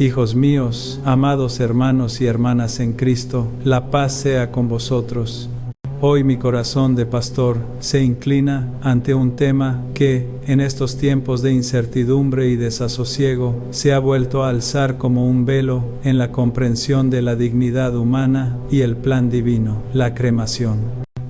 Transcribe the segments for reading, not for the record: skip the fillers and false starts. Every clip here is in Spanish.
Hijos míos, amados hermanos y hermanas en Cristo, la paz sea con vosotros. Hoy mi corazón de pastor se inclina ante un tema que, en estos tiempos de incertidumbre y desasosiego, se ha vuelto a alzar como un velo en la comprensión de la dignidad humana y el plan divino, la cremación.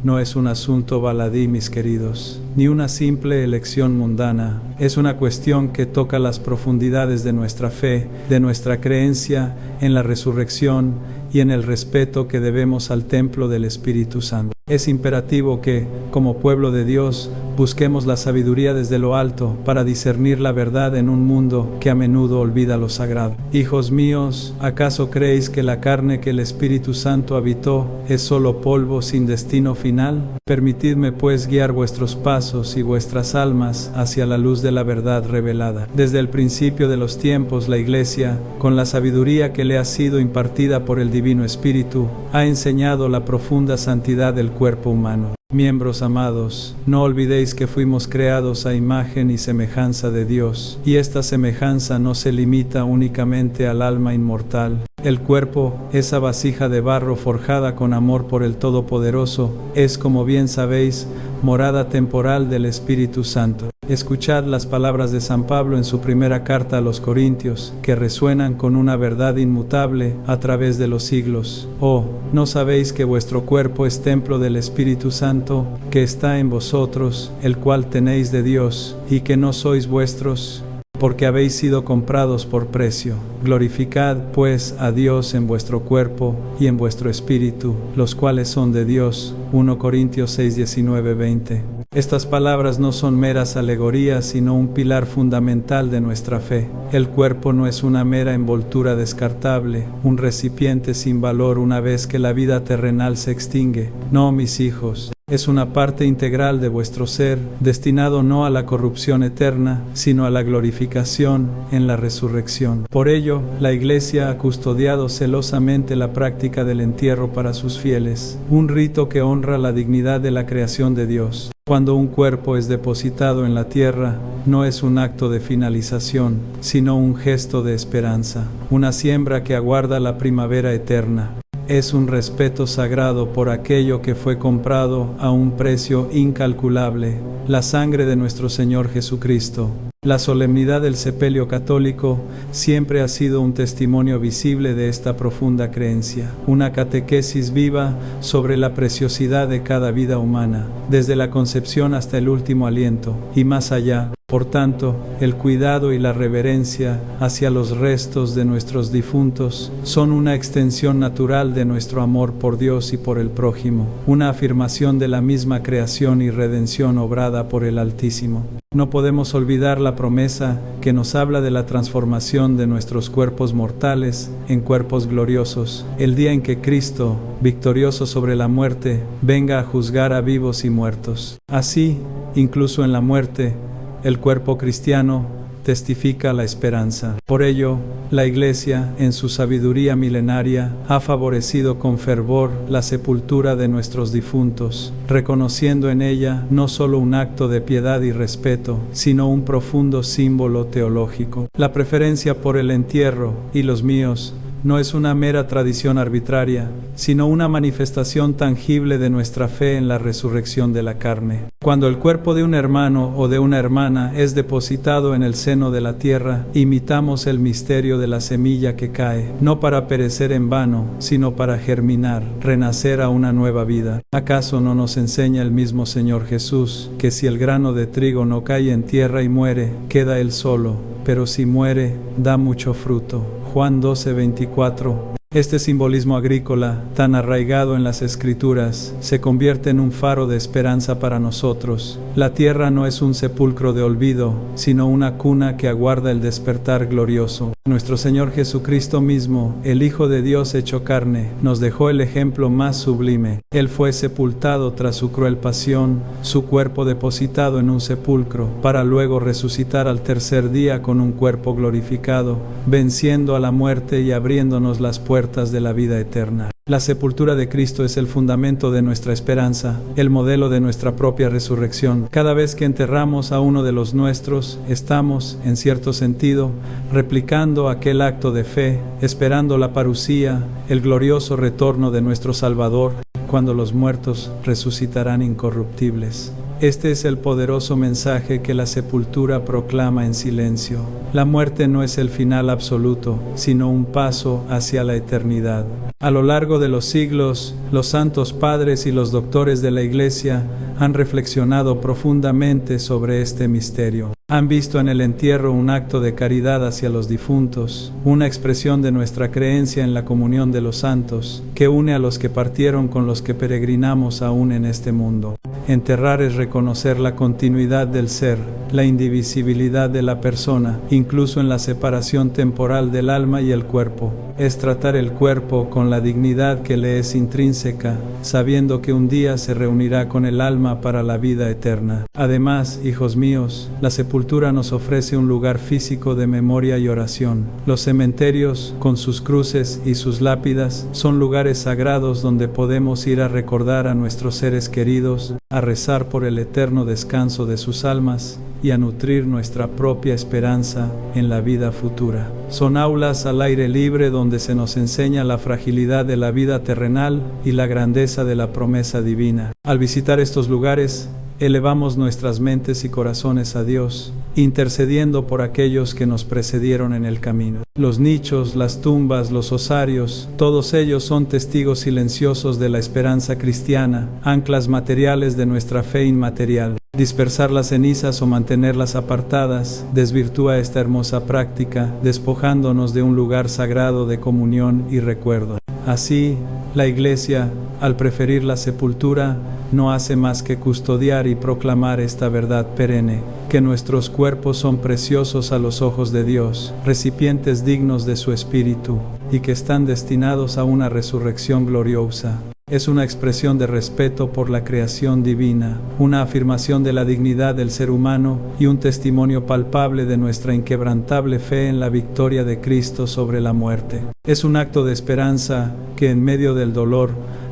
No es un asunto baladí, mis queridos, ni una simple elección mundana. Es una cuestión que toca las profundidades de nuestra fe, de nuestra creencia en la resurrección y en el respeto que debemos al templo del Espíritu Santo. Es imperativo que, como pueblo de Dios, busquemos la sabiduría desde lo alto para discernir la verdad en un mundo que a menudo olvida lo sagrado. Hijos míos, ¿acaso creéis que la carne que el Espíritu Santo habitó es solo polvo sin destino final? Permitidme pues guiar vuestros pasos y vuestras almas hacia la luz de la verdad revelada. Desde el principio de los tiempos, la Iglesia, con la sabiduría que le ha sido impartida por el Divino Espíritu, ha enseñado la profunda santidad del cuerpo humano. Miembros amados, no olvidéis que fuimos creados a imagen y semejanza de Dios, y esta semejanza no se limita únicamente al alma inmortal. El cuerpo, esa vasija de barro forjada con amor por el Todopoderoso, es, como bien sabéis, morada temporal del Espíritu Santo. Escuchad las palabras de San Pablo en su primera carta a los Corintios, que resuenan con una verdad inmutable a través de los siglos. Oh, ¿no sabéis que vuestro cuerpo es templo del Espíritu Santo, que está en vosotros, el cual tenéis de Dios, y que no sois vuestros? Porque habéis sido comprados por precio. Glorificad, pues, a Dios en vuestro cuerpo y en vuestro espíritu, los cuales son de Dios. 1 Corintios 6, 19, 20. Estas palabras no son meras alegorías, sino un pilar fundamental de nuestra fe. El cuerpo no es una mera envoltura descartable, un recipiente sin valor una vez que la vida terrenal se extingue. No, mis hijos. Es una parte integral de vuestro ser, destinado no a la corrupción eterna, sino a la glorificación en la resurrección. Por ello, la Iglesia ha custodiado celosamente la práctica del entierro para sus fieles, un rito que honra la dignidad de la creación de Dios. Cuando un cuerpo es depositado en la tierra, no es un acto de finalización, sino un gesto de esperanza, una siembra que aguarda la primavera eterna. Es un respeto sagrado por aquello que fue comprado a un precio incalculable, la sangre de nuestro Señor Jesucristo. La solemnidad del sepelio católico siempre ha sido un testimonio visible de esta profunda creencia, una catequesis viva sobre la preciosidad de cada vida humana, desde la concepción hasta el último aliento, y más allá. Por tanto, el cuidado y la reverencia hacia los restos de nuestros difuntos son una extensión natural de nuestro amor por Dios y por el prójimo, una afirmación de la misma creación y redención obrada por el Altísimo. No podemos olvidar la promesa que nos habla de la transformación de nuestros cuerpos mortales en cuerpos gloriosos, el día en que Cristo, victorioso sobre la muerte, venga a juzgar a vivos y muertos. Así, incluso en la muerte, el cuerpo cristiano testifica la esperanza. Por ello, la Iglesia, en su sabiduría milenaria, ha favorecido con fervor la sepultura de nuestros difuntos, reconociendo en ella no solo un acto de piedad y respeto, sino un profundo símbolo teológico. La preferencia por el entierro, y los míos, no es una mera tradición arbitraria, sino una manifestación tangible de nuestra fe en la resurrección de la carne. Cuando el cuerpo de un hermano o de una hermana es depositado en el seno de la tierra, imitamos el misterio de la semilla que cae, no para perecer en vano, sino para germinar, renacer a una nueva vida. ¿Acaso no nos enseña el mismo Señor Jesús, que si el grano de trigo no cae en tierra y muere, queda él solo, pero si muere, da mucho fruto? Juan 12:24. Este simbolismo agrícola, tan arraigado en las Escrituras, se convierte en un faro de esperanza para nosotros. La tierra no es un sepulcro de olvido, sino una cuna que aguarda el despertar glorioso. Nuestro Señor Jesucristo mismo, el Hijo de Dios hecho carne, nos dejó el ejemplo más sublime. Él fue sepultado tras su cruel pasión, su cuerpo depositado en un sepulcro, para luego resucitar al tercer día con un cuerpo glorificado, venciendo a la muerte y abriéndonos las puertas de la vida eterna. La sepultura de Cristo es el fundamento de nuestra esperanza, el modelo de nuestra propia resurrección. Cada vez que enterramos a uno de los nuestros, estamos, en cierto sentido, replicando aquel acto de fe, esperando la parusía, el glorioso retorno de nuestro Salvador, cuando los muertos resucitarán incorruptibles. Este es el poderoso mensaje que la sepultura proclama en silencio. La muerte no es el final absoluto, sino un paso hacia la eternidad. A lo largo de los siglos, los santos padres y los doctores de la Iglesia han reflexionado profundamente sobre este misterio. Han visto en el entierro un acto de caridad hacia los difuntos, una expresión de nuestra creencia en la comunión de los santos, que une a los que partieron con los que peregrinamos aún en este mundo. Enterrar es reconocer la continuidad del ser, la indivisibilidad de la persona, incluso en la separación temporal del alma y el cuerpo. Es tratar el cuerpo con la dignidad que le es intrínseca, sabiendo que un día se reunirá con el alma para la vida eterna. Además, hijos míos, la sepultura nos ofrece un lugar físico de memoria y oración. Los cementerios, con sus cruces y sus lápidas, son lugares sagrados donde podemos ir a recordar a nuestros seres queridos, a rezar por el eterno descanso de sus almas y a nutrir nuestra propia esperanza en la vida futura. Son aulas al aire libre donde se nos enseña la fragilidad de la vida terrenal y la grandeza de la promesa divina. Al visitar estos lugares, elevamos nuestras mentes y corazones a Dios, intercediendo por aquellos que nos precedieron en el camino. Los nichos, las tumbas, los osarios, todos ellos son testigos silenciosos de la esperanza cristiana, anclas materiales de nuestra fe inmaterial. Dispersar las cenizas o mantenerlas apartadas desvirtúa esta hermosa práctica, despojándonos de un lugar sagrado de comunión y recuerdo. Así, la Iglesia, al preferir la sepultura, no hace más que custodiar y proclamar esta verdad perenne, que nuestros cuerpos son preciosos a los ojos de Dios, recipientes dignos de su Espíritu, y que están destinados a una resurrección gloriosa. Es una expresión de respeto por la creación divina, una afirmación de la dignidad del ser humano y un testimonio palpable de nuestra inquebrantable fe en la victoria de Cristo sobre la muerte. Es un acto de esperanza que en medio del dolor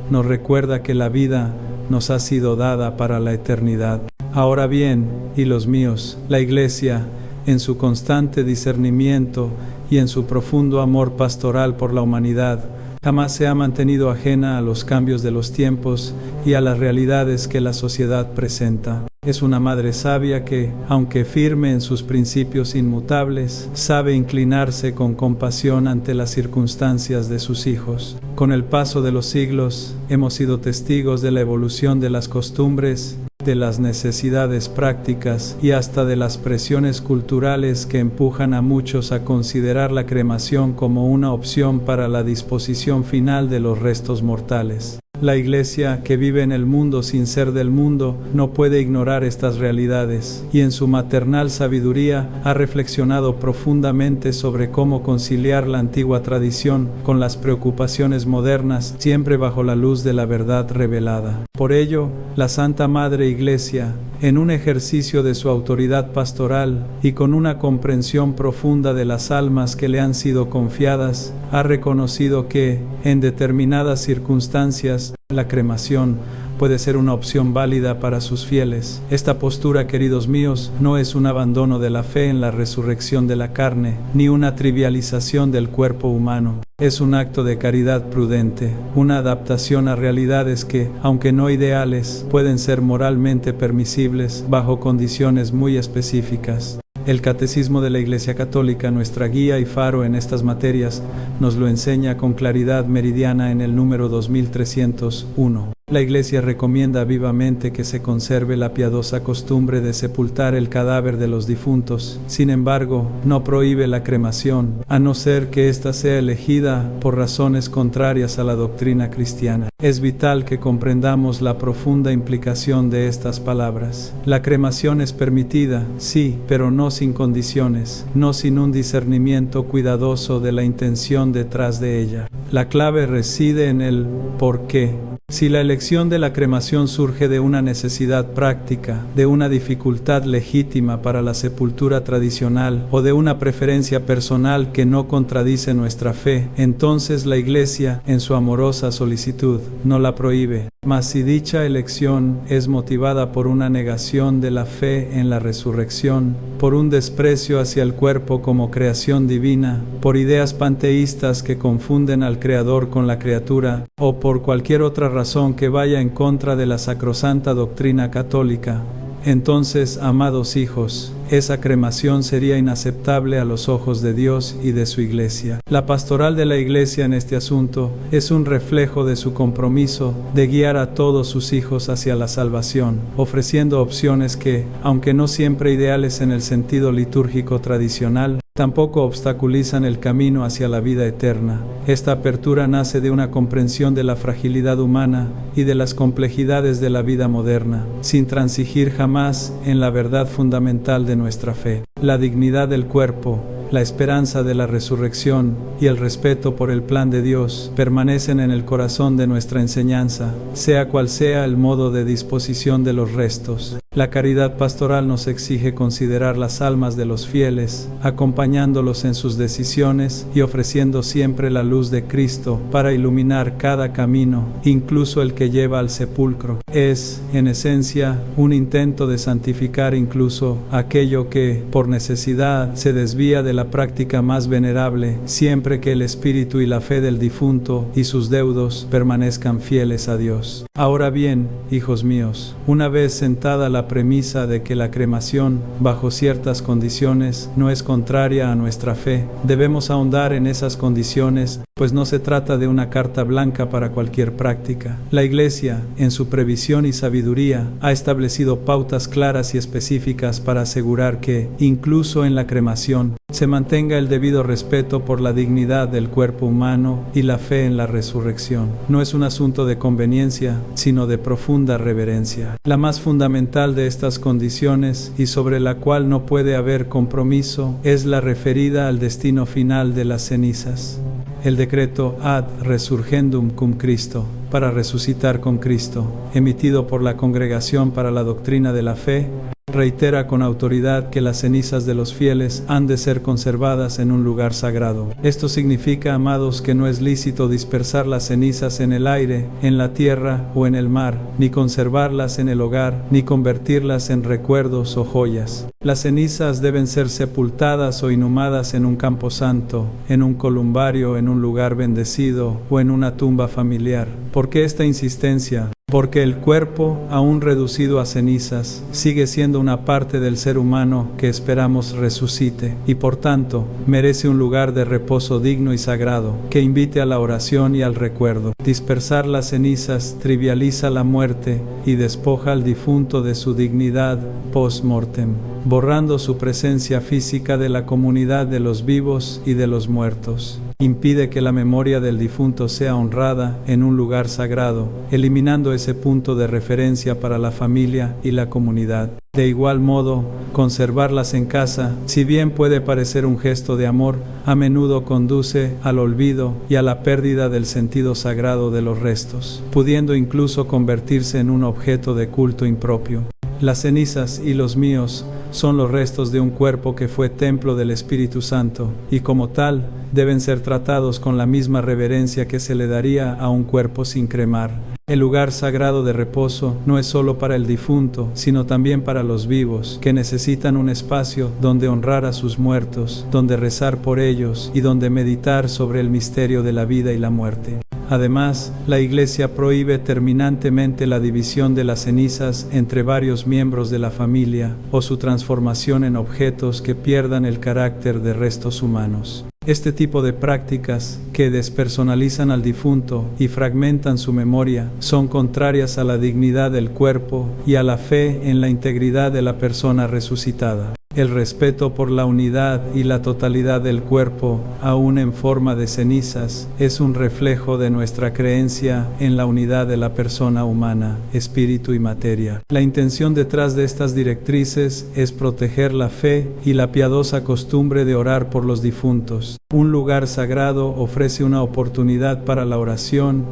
nos recuerda que la vida nos ha sido dada para la eternidad. Ahora bien, hilos míos, la Iglesia, en su constante discernimiento y en su profundo amor pastoral por la humanidad, jamás se ha mantenido ajena a los cambios de los tiempos y a las realidades que la sociedad presenta. Es una madre sabia que, aunque firme en sus principios inmutables, sabe inclinarse con compasión ante las circunstancias de sus hijos. Con el paso de los siglos, hemos sido testigos de la evolución de las costumbres, de las necesidades prácticas y hasta de las presiones culturales que empujan a muchos a considerar la cremación como una opción para la disposición final de los restos mortales. La Iglesia, que vive en el mundo sin ser del mundo, no puede ignorar estas realidades, y en su maternal sabiduría ha reflexionado profundamente sobre cómo conciliar la antigua tradición con las preocupaciones modernas, siempre bajo la luz de la verdad revelada. Por ello, la Santa Madre Iglesia, en un ejercicio de su autoridad pastoral y con una comprensión profunda de las almas que le han sido confiadas, ha reconocido que, en determinadas circunstancias, la cremación puede ser una opción válida para sus fieles. Esta postura, queridos míos, no es un abandono de la fe en la resurrección de la carne, ni una trivialización del cuerpo humano. Es un acto de caridad prudente, una adaptación a realidades que, aunque no ideales, pueden ser moralmente permisibles bajo condiciones muy específicas. El Catecismo de la Iglesia Católica, nuestra guía y faro en estas materias, nos lo enseña con claridad meridiana en el número 2301. La Iglesia recomienda vivamente que se conserve la piadosa costumbre de sepultar el cadáver de los difuntos. Sin embargo, no prohíbe la cremación, a no ser que ésta sea elegida por razones contrarias a la doctrina cristiana. Es vital que comprendamos la profunda implicación de estas palabras. La cremación es permitida, sí, pero no sin condiciones, no sin un discernimiento cuidadoso de la intención detrás de ella. La clave reside en el ¿por qué? Si la elección de la cremación surge de una necesidad práctica, de una dificultad legítima para la sepultura tradicional o de una preferencia personal que no contradice nuestra fe, entonces la Iglesia, en su amorosa solicitud, no la prohíbe. Mas si dicha elección es motivada por una negación de la fe en la resurrección, por un desprecio hacia el cuerpo como creación divina, por ideas panteístas que confunden al Creador con la criatura, o por cualquier otra razón que vaya en contra de la sacrosanta doctrina católica, entonces, amados hijos, esa cremación sería inaceptable a los ojos de Dios y de su Iglesia. La pastoral de la Iglesia en este asunto es un reflejo de su compromiso de guiar a todos sus hijos hacia la salvación, ofreciendo opciones que, aunque no siempre ideales en el sentido litúrgico tradicional, tampoco obstaculizan el camino hacia la vida eterna. Esta apertura nace de una comprensión de la fragilidad humana y de las complejidades de la vida moderna, sin transigir jamás en la verdad fundamental de nuestra fe. La dignidad del cuerpo, la esperanza de la resurrección y el respeto por el plan de Dios permanecen en el corazón de nuestra enseñanza, sea cual sea el modo de disposición de los restos. La caridad pastoral nos exige considerar las almas de los fieles, acompañándolos en sus decisiones y ofreciendo siempre la luz de Cristo para iluminar cada camino, incluso el que lleva al sepulcro. Es, en esencia, un intento de santificar incluso aquello que, por necesidad, se desvía de la práctica más venerable, siempre que el espíritu y la fe del difunto y sus deudos permanezcan fieles a Dios. Ahora bien, hijos míos, una vez sentada la premisa de que la cremación, bajo ciertas condiciones, no es contraria a nuestra fe, debemos ahondar en esas condiciones, pues no se trata de una carta blanca para cualquier práctica. La Iglesia, en su previsión y sabiduría, ha establecido pautas claras y específicas para asegurar que, incluso en la cremación, se mantenga el debido respeto por la dignidad del cuerpo humano y la fe en la resurrección. No es un asunto de conveniencia, sino de profunda reverencia. La más fundamental de estas condiciones, y sobre la cual no puede haber compromiso, es la referida al destino final de las cenizas. El decreto Ad Resurgendum cum Christo, para resucitar con Cristo, emitido por la Congregación para la Doctrina de la Fe, reitera con autoridad que las cenizas de los fieles han de ser conservadas en un lugar sagrado. Esto significa, amados, que no es lícito dispersar las cenizas en el aire, en la tierra o en el mar, ni conservarlas en el hogar, ni convertirlas en recuerdos o joyas. Las cenizas deben ser sepultadas o inhumadas en un camposanto, en un columbario, en un lugar bendecido o en una tumba familiar. ¿Por qué esta insistencia? Porque el cuerpo, aún reducido a cenizas, sigue siendo una parte del ser humano que esperamos resucite y por tanto merece un lugar de reposo digno y sagrado que invite a la oración y al recuerdo. Dispersar las cenizas trivializa la muerte y despoja al difunto de su dignidad post-mortem, borrando su presencia física de la comunidad de los vivos y de los muertos. Impide que la memoria del difunto sea honrada en un lugar sagrado, eliminando ese punto de referencia para la familia y la comunidad. De igual modo, conservarlas en casa, si bien puede parecer un gesto de amor, a menudo conduce al olvido y a la pérdida del sentido sagrado de los restos, pudiendo incluso convertirse en un objeto de culto impropio. Las cenizas y los míos son los restos de un cuerpo que fue templo del Espíritu Santo, y como tal, deben ser tratados con la misma reverencia que se le daría a un cuerpo sin cremar. El lugar sagrado de reposo no es solo para el difunto, sino también para los vivos, que necesitan un espacio donde honrar a sus muertos, donde rezar por ellos y donde meditar sobre el misterio de la vida y la muerte. Además, la Iglesia prohíbe terminantemente la división de las cenizas entre varios miembros de la familia o su transformación en objetos que pierdan el carácter de restos humanos. Este tipo de prácticas, que despersonalizan al difunto y fragmentan su memoria, son contrarias a la dignidad del cuerpo y a la fe en la integridad de la persona resucitada. El respeto por la unidad y la totalidad del cuerpo, aún en forma de cenizas, es un reflejo de nuestra creencia en la unidad de la persona humana, espíritu y materia. La intención detrás de estas directrices es proteger la fe y la piadosa costumbre de orar por los difuntos. Un lugar sagrado ofrece una oportunidad para la oración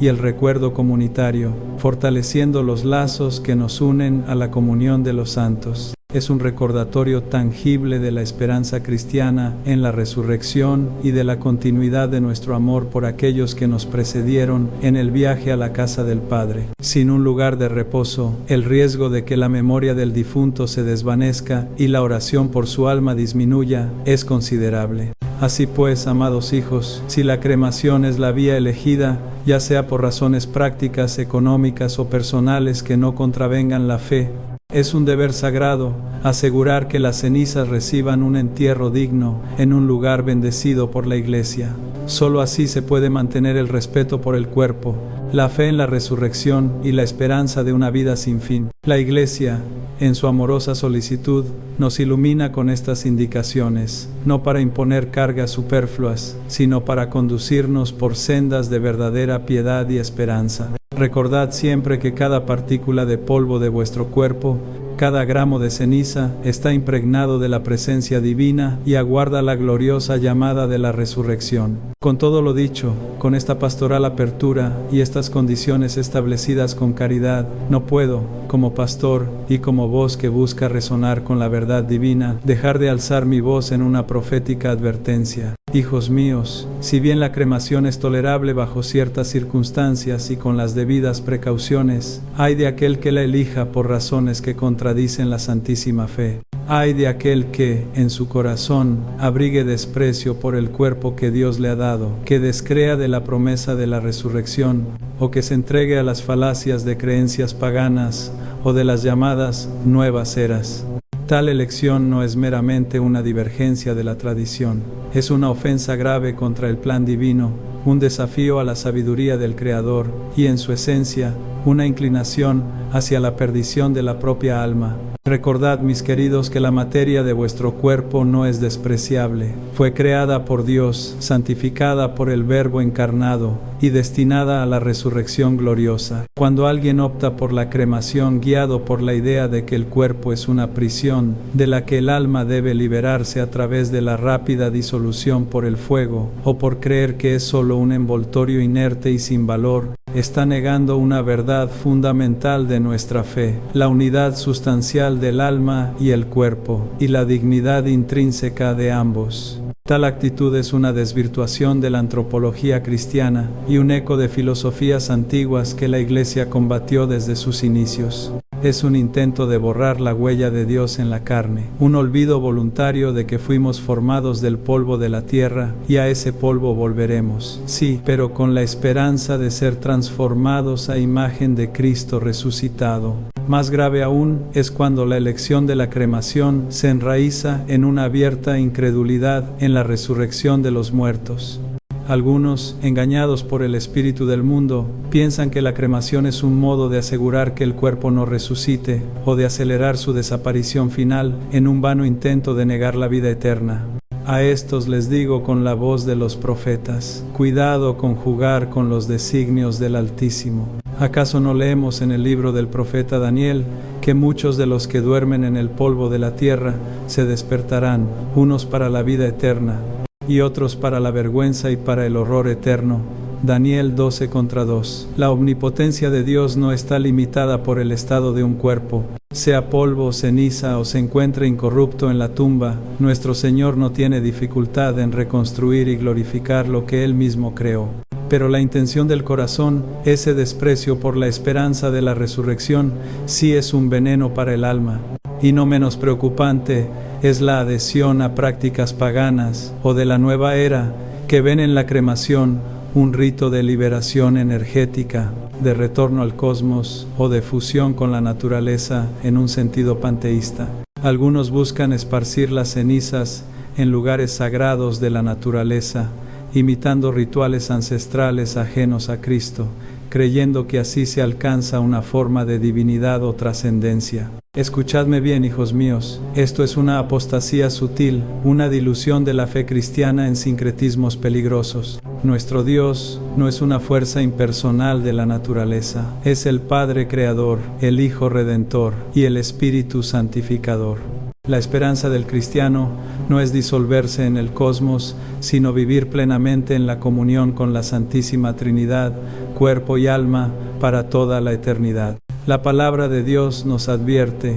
y el recuerdo comunitario, fortaleciendo los lazos que nos unen a la comunión de los santos. Es un recordatorio tangible de la esperanza cristiana en la resurrección y de la continuidad de nuestro amor por aquellos que nos precedieron en el viaje a la casa del Padre. Sin un lugar de reposo, el riesgo de que la memoria del difunto se desvanezca y la oración por su alma disminuya es considerable. Así pues, amados hijos, si la cremación es la vía elegida, ya sea por razones prácticas, económicas o personales que no contravengan la fe, es un deber sagrado asegurar que las cenizas reciban un entierro digno en un lugar bendecido por la Iglesia. Solo así se puede mantener el respeto por el cuerpo, la fe en la resurrección y la esperanza de una vida sin fin. La Iglesia, en su amorosa solicitud, nos ilumina con estas indicaciones, no para imponer cargas superfluas, sino para conducirnos por sendas de verdadera piedad y esperanza. Recordad siempre que cada partícula de polvo de vuestro cuerpo, cada gramo de ceniza, está impregnado de la presencia divina y aguarda la gloriosa llamada de la resurrección. Con todo lo dicho, con esta pastoral apertura y estas condiciones establecidas con caridad, no puedo, como pastor y como voz que busca resonar con la verdad divina, dejar de alzar mi voz en una profética advertencia. Hijos míos, si bien la cremación es tolerable bajo ciertas circunstancias y con las debidas precauciones, ay de aquel que la elija por razones que contradicen la santísima fe. Ay de aquel que, en su corazón, abrigue desprecio por el cuerpo que Dios le ha dado, que descrea de la promesa de la resurrección, o que se entregue a las falacias de creencias paganas o de las llamadas nuevas eras. Tal elección no es meramente una divergencia de la tradición, es una ofensa grave contra el plan divino, un desafío a la sabiduría del Creador y, en su esencia, una inclinación hacia la perdición de la propia alma. Recordad, mis queridos, que la materia de vuestro cuerpo no es despreciable. Fue creada por Dios, santificada por el Verbo encarnado y destinada a la resurrección gloriosa. Cuando alguien opta por la cremación guiado por la idea de que el cuerpo es una prisión, de la que el alma debe liberarse a través de la rápida disolución por el fuego, o por creer que es solo un envoltorio inerte y sin valor, está negando una verdad fundamental de nuestra fe, la unidad sustancial del alma y el cuerpo, y la dignidad intrínseca de ambos. Tal actitud es una desvirtuación de la antropología cristiana y un eco de filosofías antiguas que la Iglesia combatió desde sus inicios. Es un intento de borrar la huella de Dios en la carne, un olvido voluntario de que fuimos formados del polvo de la tierra y a ese polvo volveremos. Sí, pero con la esperanza de ser transformados a imagen de Cristo resucitado. Más grave aún es cuando la elección de la cremación se enraiza en una abierta incredulidad en la resurrección de los muertos. Algunos, engañados por el espíritu del mundo, piensan que la cremación es un modo de asegurar que el cuerpo no resucite o de acelerar su desaparición final en un vano intento de negar la vida eterna. A estos les digo con la voz de los profetas: cuidado con jugar con los designios del Altísimo. ¿Acaso no leemos en el libro del profeta Daniel que muchos de los que duermen en el polvo de la tierra se despertarán, unos para la vida eterna y otros para la vergüenza y para el horror eterno? Daniel 12:2. La omnipotencia de Dios no está limitada por el estado de un cuerpo. Sea polvo o ceniza o se encuentre incorrupto en la tumba, nuestro Señor no tiene dificultad en reconstruir y glorificar lo que Él mismo creó. Pero la intención del corazón, ese desprecio por la esperanza de la resurrección, sí es un veneno para el alma. Y no menos preocupante es la adhesión a prácticas paganas o de la nueva era que ven en la cremación un rito de liberación energética, de retorno al cosmos o de fusión con la naturaleza en un sentido panteísta. Algunos buscan esparcir las cenizas en lugares sagrados de la naturaleza, imitando rituales ancestrales ajenos a Cristo, creyendo que así se alcanza una forma de divinidad o trascendencia. Escuchadme bien, hijos míos, esto es una apostasía sutil, una dilución de la fe cristiana en sincretismos peligrosos. Nuestro Dios no es una fuerza impersonal de la naturaleza, es el Padre Creador, el Hijo Redentor y el Espíritu Santificador. La esperanza del cristiano no es disolverse en el cosmos, sino vivir plenamente en la comunión con la Santísima Trinidad, cuerpo y alma, para toda la eternidad. La palabra de Dios nos advierte: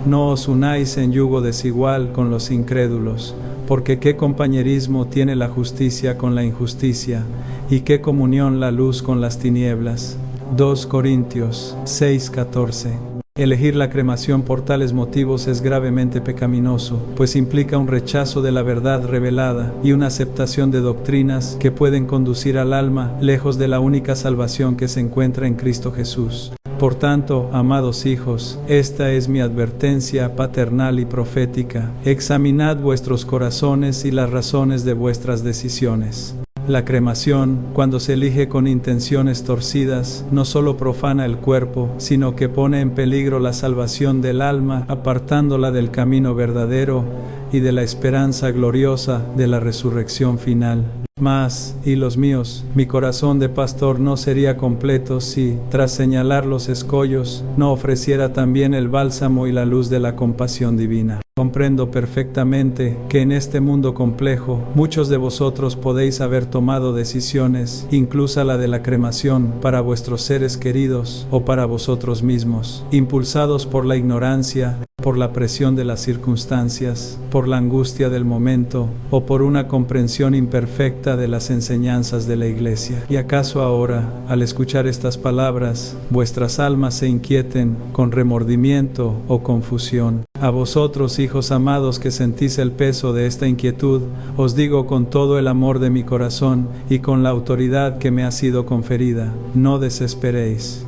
no os unáis en yugo desigual con los incrédulos, porque qué compañerismo tiene la justicia con la injusticia, y qué comunión la luz con las tinieblas. 2 Corintios 6:14. Elegir la cremación por tales motivos es gravemente pecaminoso, pues implica un rechazo de la verdad revelada y una aceptación de doctrinas que pueden conducir al alma lejos de la única salvación que se encuentra en Cristo Jesús. Por tanto, amados hijos, esta es mi advertencia paternal y profética: examinad vuestros corazones y las razones de vuestras decisiones. La cremación, cuando se elige con intenciones torcidas, no solo profana el cuerpo, sino que pone en peligro la salvación del alma, apartándola del camino verdadero y de la esperanza gloriosa de la resurrección final. Mas, hilos míos, mi corazón de pastor no sería completo si, tras señalar los escollos, no ofreciera también el bálsamo y la luz de la compasión divina. Comprendo perfectamente que en este mundo complejo, muchos de vosotros podéis haber tomado decisiones, incluso la de la cremación, para vuestros seres queridos o para vosotros mismos, impulsados por la ignorancia, por la presión de las circunstancias, por la angustia del momento o por una comprensión imperfecta de las enseñanzas de la Iglesia. ¿Y acaso ahora, al escuchar estas palabras, vuestras almas se inquieten con remordimiento o confusión? A vosotros, hijos amados, que sentís el peso de esta inquietud, os digo con todo el amor de mi corazón y con la autoridad que me ha sido conferida: no desesperéis.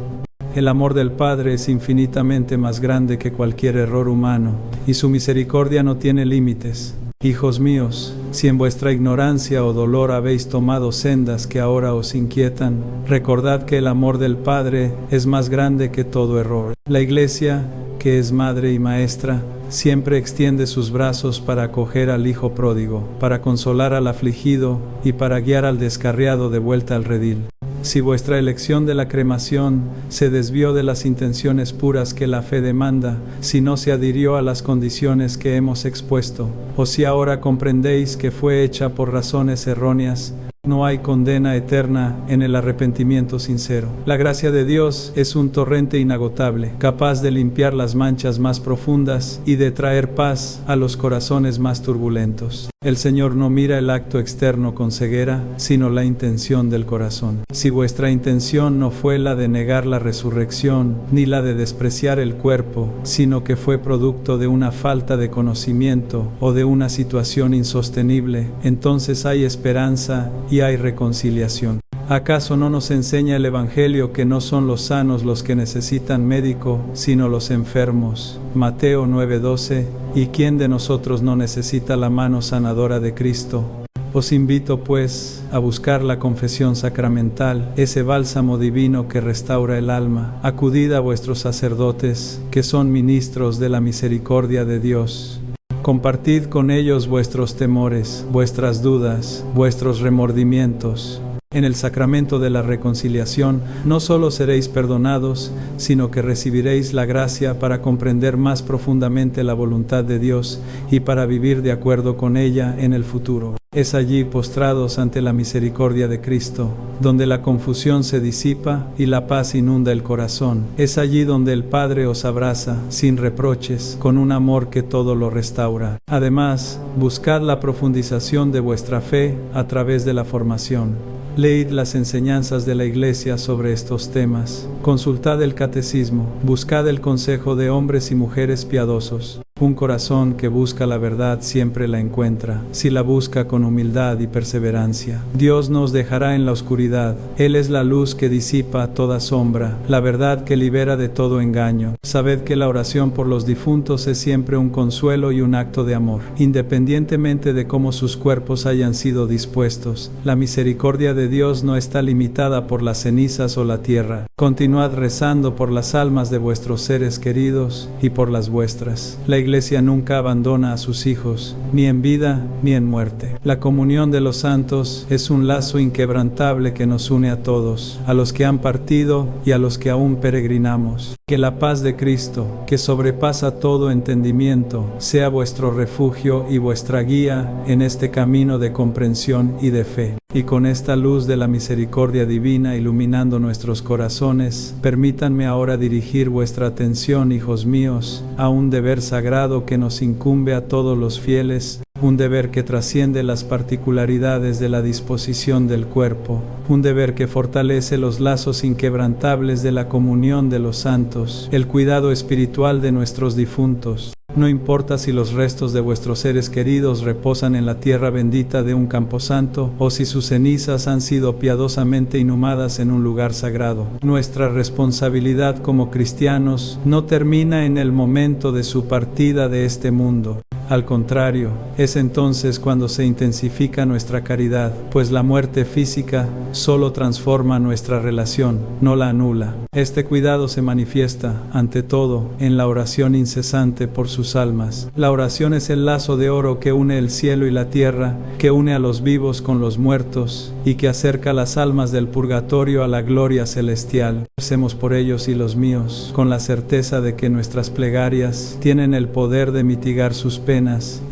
El amor del Padre es infinitamente más grande que cualquier error humano, y su misericordia no tiene límites. Hijos míos, si en vuestra ignorancia o dolor habéis tomado sendas que ahora os inquietan, recordad que el amor del Padre es más grande que todo error. La Iglesia, que es madre y maestra, siempre extiende sus brazos para acoger al Hijo pródigo, para consolar al afligido y para guiar al descarriado de vuelta al redil. Si vuestra elección de la cremación se desvió de las intenciones puras que la fe demanda, si no se adhirió a las condiciones que hemos expuesto, o si ahora comprendéis que fue hecha por razones erróneas, no hay condena eterna en el arrepentimiento sincero. La gracia de Dios es un torrente inagotable, capaz de limpiar las manchas más profundas y de traer paz a los corazones más turbulentos. El Señor no mira el acto externo con ceguera, sino la intención del corazón. Si vuestra intención no fue la de negar la resurrección, ni la de despreciar el cuerpo, sino que fue producto de una falta de conocimiento o de una situación insostenible, entonces hay esperanza y hay reconciliación. ¿Acaso no nos enseña el Evangelio que no son los sanos los que necesitan médico, sino los enfermos? Mateo 9:12. ¿Y quién de nosotros no necesita la mano sanadora de Cristo? Os invito, pues, a buscar la confesión sacramental, ese bálsamo divino que restaura el alma. Acudid a vuestros sacerdotes, que son ministros de la misericordia de Dios. Compartid con ellos vuestros temores, vuestras dudas, vuestros remordimientos. En el sacramento de la reconciliación no solo seréis perdonados, sino que recibiréis la gracia para comprender más profundamente la voluntad de Dios y para vivir de acuerdo con ella en el futuro. Es allí, postrados ante la misericordia de Cristo, donde la confusión se disipa y la paz inunda el corazón. Es allí donde el Padre os abraza, sin reproches, con un amor que todo lo restaura. Además, buscad la profundización de vuestra fe a través de la formación. Leed las enseñanzas de la Iglesia sobre estos temas. Consultad el catecismo. Buscad el consejo de hombres y mujeres piadosos. Un corazón que busca la verdad siempre la encuentra, si la busca con humildad y perseverancia. Dios no os dejará en la oscuridad. Él es la luz que disipa toda sombra, la verdad que libera de todo engaño. Sabed que la oración por los difuntos es siempre un consuelo y un acto de amor, independientemente de cómo sus cuerpos hayan sido dispuestos. La misericordia de Dios no está limitada por las cenizas o la tierra. Continuad rezando por las almas de vuestros seres queridos y por las vuestras. La Iglesia nunca abandona a sus hijos, ni en vida ni en muerte. La comunión de los santos es un lazo inquebrantable que nos une a todos, a los que han partido y a los que aún peregrinamos. Que la paz de Cristo, que sobrepasa todo entendimiento, sea vuestro refugio y vuestra guía en este camino de comprensión y de fe. Y con esta luz de la misericordia divina iluminando nuestros corazones, permítanme ahora dirigir vuestra atención, hijos míos, a un deber sagrado que nos incumbe a todos los fieles, un deber que trasciende las particularidades de la disposición del cuerpo, un deber que fortalece los lazos inquebrantables de la comunión de los santos, el cuidado espiritual de nuestros difuntos. No importa si los restos de vuestros seres queridos reposan en la tierra bendita de un camposanto o si sus cenizas han sido piadosamente inhumadas en un lugar sagrado. Nuestra responsabilidad como cristianos no termina en el momento de su partida de este mundo. Al contrario, es entonces cuando se intensifica nuestra caridad, pues la muerte física solo transforma nuestra relación, no la anula. Este cuidado se manifiesta, ante todo, en la oración incesante por sus almas. La oración es el lazo de oro que une el cielo y la tierra, que une a los vivos con los muertos, y que acerca las almas del purgatorio a la gloria celestial. Recemos por ellos y los míos, con la certeza de que nuestras plegarias tienen el poder de mitigar sus penas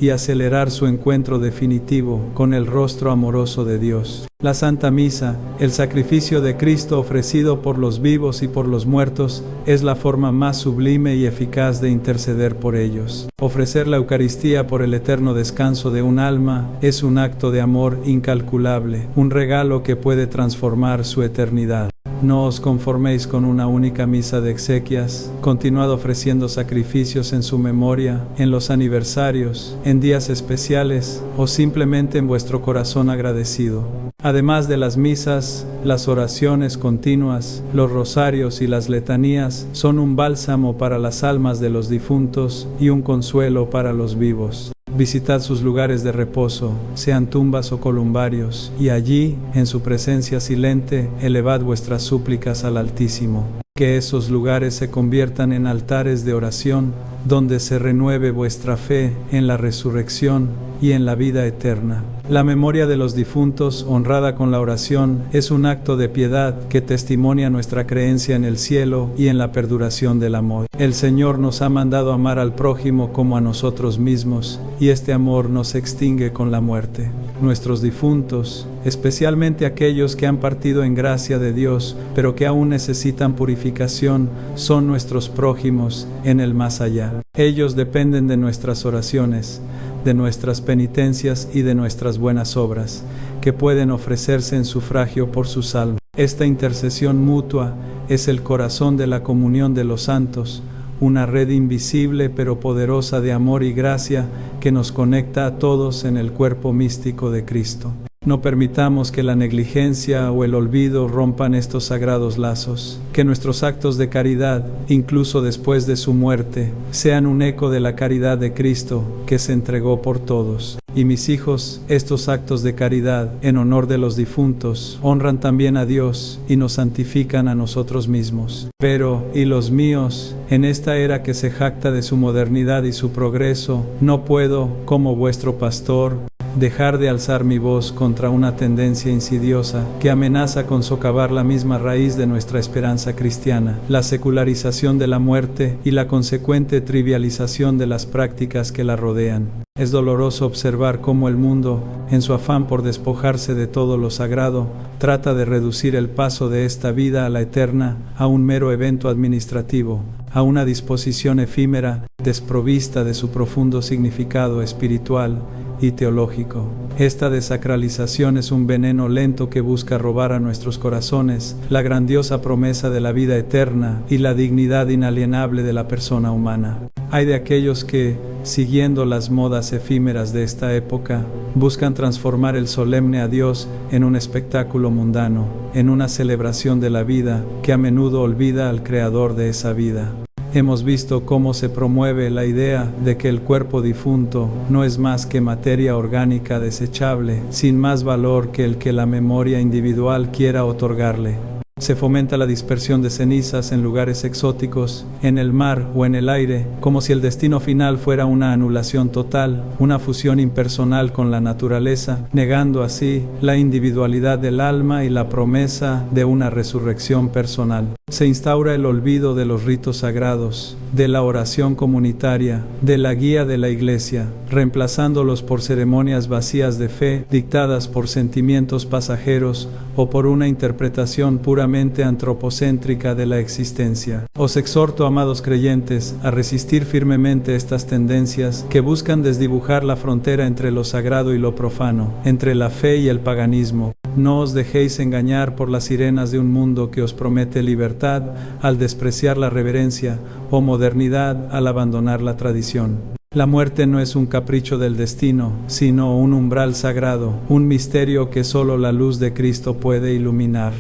y acelerar su encuentro definitivo con el rostro amoroso de Dios. La Santa Misa, el sacrificio de Cristo ofrecido por los vivos y por los muertos, es la forma más sublime y eficaz de interceder por ellos. Ofrecer la Eucaristía por el eterno descanso de un alma es un acto de amor incalculable, un regalo que puede transformar su eternidad. No os conforméis con una única misa de exequias, continuad ofreciendo sacrificios en su memoria, en los aniversarios, en días especiales o simplemente en vuestro corazón agradecido. Además de las misas, las oraciones continuas, los rosarios y las letanías son un bálsamo para las almas de los difuntos y un consuelo para los vivos. Visitad sus lugares de reposo, sean tumbas o columbarios, y allí, en su presencia silente, elevad vuestras súplicas al Altísimo. Que esos lugares se conviertan en altares de oración, donde se renueve vuestra fe en la resurrección y en la vida eterna. La memoria de los difuntos, honrada con la oración, es un acto de piedad que testimonia nuestra creencia en el cielo y en la perduración del amor. El Señor nos ha mandado amar al prójimo como a nosotros mismos, y este amor no se extingue con la muerte. Nuestros difuntos, especialmente aquellos que han partido en gracia de Dios, pero que aún necesitan purificación, son nuestros prójimos en el más allá. Ellos dependen de nuestras oraciones, de nuestras penitencias y de nuestras buenas obras, que pueden ofrecerse en sufragio por sus almas. Esta intercesión mutua es el corazón de la comunión de los santos, una red invisible pero poderosa de amor y gracia que nos conecta a todos en el cuerpo místico de Cristo. No permitamos que la negligencia o el olvido rompan estos sagrados lazos. Que nuestros actos de caridad, incluso después de su muerte, sean un eco de la caridad de Cristo que se entregó por todos. Y mis hijos, estos actos de caridad en honor de los difuntos honran también a Dios y nos santifican a nosotros mismos. Pero, y los míos, en esta era que se jacta de su modernidad y su progreso, no puedo, como vuestro pastor, dejar de alzar mi voz contra una tendencia insidiosa que amenaza con socavar la misma raíz de nuestra esperanza cristiana, la secularización de la muerte y la consecuente trivialización de las prácticas que la rodean. Es doloroso observar cómo el mundo, en su afán por despojarse de todo lo sagrado, trata de reducir el paso de esta vida a la eterna a un mero evento administrativo, a una disposición efímera, desprovista de su profundo significado espiritual, y teológico. Esta desacralización es un veneno lento que busca robar a nuestros corazones la grandiosa promesa de la vida eterna y la dignidad inalienable de la persona humana. Hay de aquellos que, siguiendo las modas efímeras de esta época, buscan transformar el solemne adiós en un espectáculo mundano, en una celebración de la vida que a menudo olvida al creador de esa vida. Hemos visto cómo se promueve la idea de que el cuerpo difunto no es más que materia orgánica desechable, sin más valor que el que la memoria individual quiera otorgarle. Se fomenta la dispersión de cenizas en lugares exóticos, en el mar o en el aire, como si el destino final fuera una anulación total, una fusión impersonal con la naturaleza, negando así la individualidad del alma y la promesa de una resurrección personal. Se instaura el olvido de los ritos sagrados, de la oración comunitaria, de la guía de la Iglesia, reemplazándolos por ceremonias vacías de fe, dictadas por sentimientos pasajeros o por una interpretación puramente antropocéntrica de la existencia. Os exhorto, amados creyentes, a resistir firmemente estas tendencias que buscan desdibujar la frontera entre lo sagrado y lo profano, entre la fe y el paganismo. No os dejéis engañar por las sirenas de un mundo que os promete libertad al despreciar la reverencia o modernidad al abandonar la tradición. La muerte no es un capricho del destino, sino un umbral sagrado, un misterio que solo la luz de Cristo puede iluminar.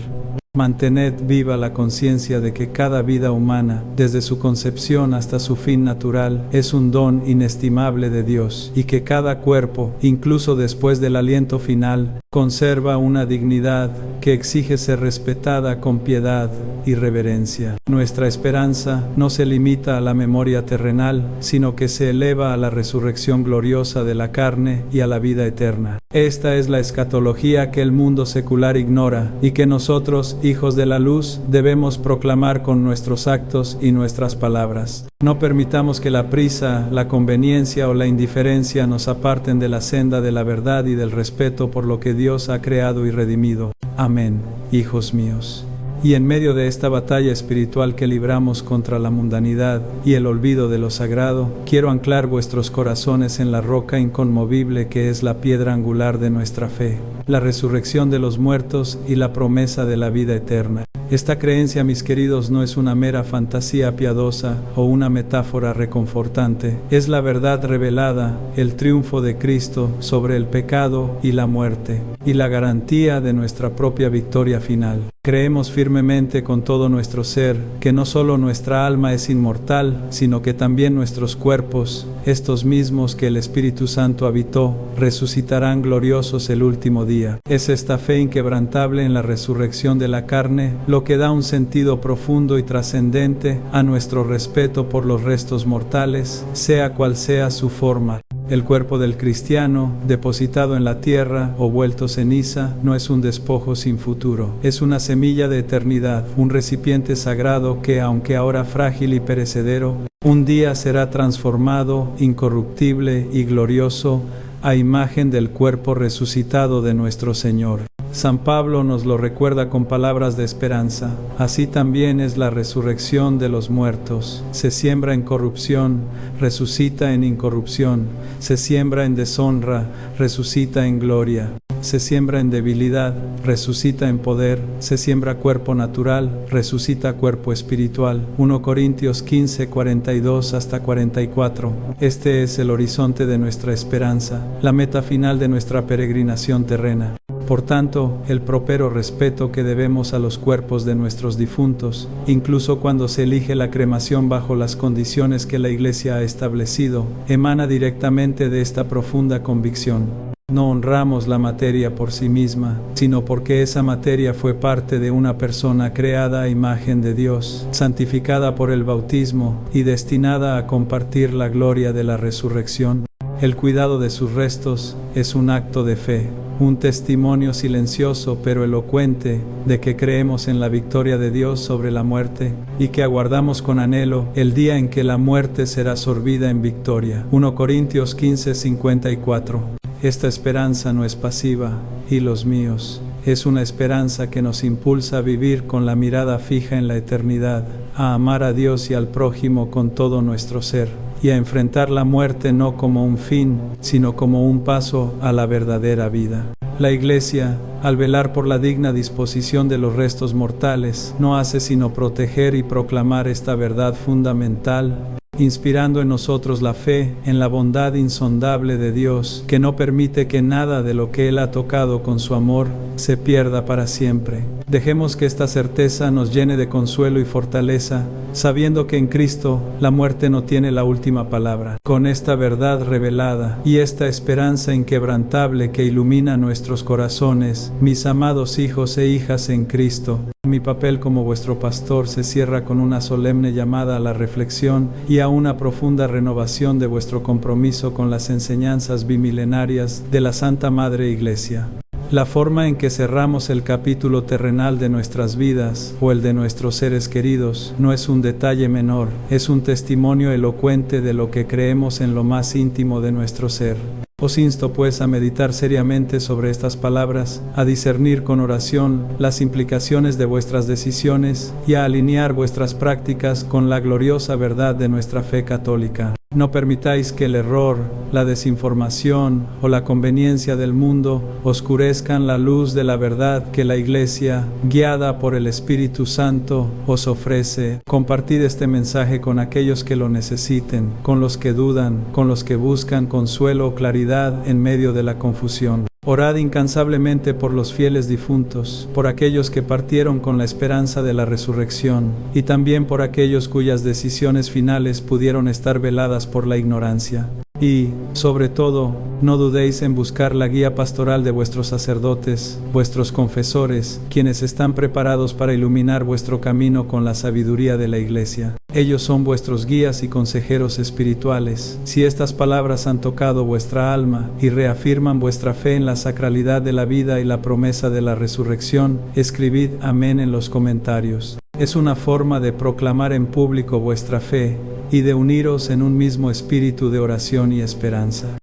Mantened viva la conciencia de que cada vida humana, desde su concepción hasta su fin natural, es un don inestimable de Dios, y que cada cuerpo, incluso después del aliento final, conserva una dignidad que exige ser respetada con piedad y reverencia. Nuestra esperanza no se limita a la memoria terrenal, sino que se eleva a la resurrección gloriosa de la carne y a la vida eterna. Esta es la escatología que el mundo secular ignora y que nosotros, hijos de la luz, debemos proclamar con nuestros actos y nuestras palabras. No permitamos que la prisa, la conveniencia o la indiferencia nos aparten de la senda de la verdad y del respeto por lo que Dios ha creado y redimido. Amén, hijos míos. Y en medio de esta batalla espiritual que libramos contra la mundanidad y el olvido de lo sagrado, quiero anclar vuestros corazones en la roca inconmovible que es la piedra angular de nuestra fe, la resurrección de los muertos y la promesa de la vida eterna. Esta creencia, mis queridos, no es una mera fantasía piadosa o una metáfora reconfortante. Es la verdad revelada, el triunfo de Cristo sobre el pecado y la muerte, y la garantía de nuestra propia victoria final. Creemos firmemente con todo nuestro ser que no solo nuestra alma es inmortal, sino que también nuestros cuerpos, estos mismos que el Espíritu Santo habitó, resucitarán gloriosos el último día. Es esta fe inquebrantable en la resurrección de la carne lo que da un sentido profundo y trascendente a nuestro respeto por los restos mortales, sea cual sea su forma. El cuerpo del cristiano, depositado en la tierra o vuelto ceniza, no es un despojo sin futuro. Es una semilla de eternidad, un recipiente sagrado que, aunque ahora frágil y perecedero, un día será transformado, incorruptible y glorioso, a imagen del cuerpo resucitado de nuestro Señor. San Pablo nos lo recuerda con palabras de esperanza. Así también es la resurrección de los muertos. Se siembra en corrupción, resucita en incorrupción. Se siembra en deshonra, resucita en gloria. Se siembra en debilidad, resucita en poder. Se siembra cuerpo natural, resucita cuerpo espiritual. 1 Corintios 15, 42 hasta 44. Este es el horizonte de nuestra esperanza, la meta final de nuestra peregrinación terrena. Por tanto, el propero respeto que debemos a los cuerpos de nuestros difuntos, incluso cuando se elige la cremación bajo las condiciones que la Iglesia ha establecido, emana directamente de esta profunda convicción. No honramos la materia por sí misma, sino porque esa materia fue parte de una persona creada a imagen de Dios, santificada por el bautismo y destinada a compartir la gloria de la resurrección. El cuidado de sus restos es un acto de fe, un testimonio silencioso pero elocuente de que creemos en la victoria de Dios sobre la muerte y que aguardamos con anhelo el día en que la muerte será sorbida en victoria. 1 Corintios 15, 54. Esta esperanza no es pasiva, y los míos, es una esperanza que nos impulsa a vivir con la mirada fija en la eternidad, a amar a Dios y al prójimo con todo nuestro ser, y a enfrentar la muerte no como un fin, sino como un paso a la verdadera vida. La Iglesia, al velar por la digna disposición de los restos mortales, no hace sino proteger y proclamar esta verdad fundamental, inspirando en nosotros la fe en la bondad insondable de Dios, que no permite que nada de lo que Él ha tocado con su amor se pierda para siempre. Dejemos que esta certeza nos llene de consuelo y fortaleza, sabiendo que en Cristo la muerte no tiene la última palabra. Con esta verdad revelada y esta esperanza inquebrantable que ilumina nuestros corazones, mis amados hijos e hijas en Cristo, mi papel como vuestro pastor se cierra con una solemne llamada a la reflexión y a una profunda renovación de vuestro compromiso con las enseñanzas bimilenarias de la Santa Madre Iglesia. La forma en que cerramos el capítulo terrenal de nuestras vidas o el de nuestros seres queridos no es un detalle menor, es un testimonio elocuente de lo que creemos en lo más íntimo de nuestro ser. Os insto pues a meditar seriamente sobre estas palabras, a discernir con oración las implicaciones de vuestras decisiones y a alinear vuestras prácticas con la gloriosa verdad de nuestra fe católica. No permitáis que el error, la desinformación o la conveniencia del mundo oscurezcan la luz de la verdad que la Iglesia, guiada por el Espíritu Santo, os ofrece. Compartid este mensaje con aquellos que lo necesiten, con los que dudan, con los que buscan consuelo o claridad en medio de la confusión. Orad incansablemente por los fieles difuntos, por aquellos que partieron con la esperanza de la resurrección, y también por aquellos cuyas decisiones finales pudieron estar veladas por la ignorancia. Y, sobre todo, no dudéis en buscar la guía pastoral de vuestros sacerdotes, vuestros confesores, quienes están preparados para iluminar vuestro camino con la sabiduría de la Iglesia. Ellos son vuestros guías y consejeros espirituales. Si estas palabras han tocado vuestra alma y reafirman vuestra fe en la sacralidad de la vida y la promesa de la resurrección, escribid amén en los comentarios. Es una forma de proclamar en público vuestra fe y de uniros en un mismo espíritu de oración y esperanza.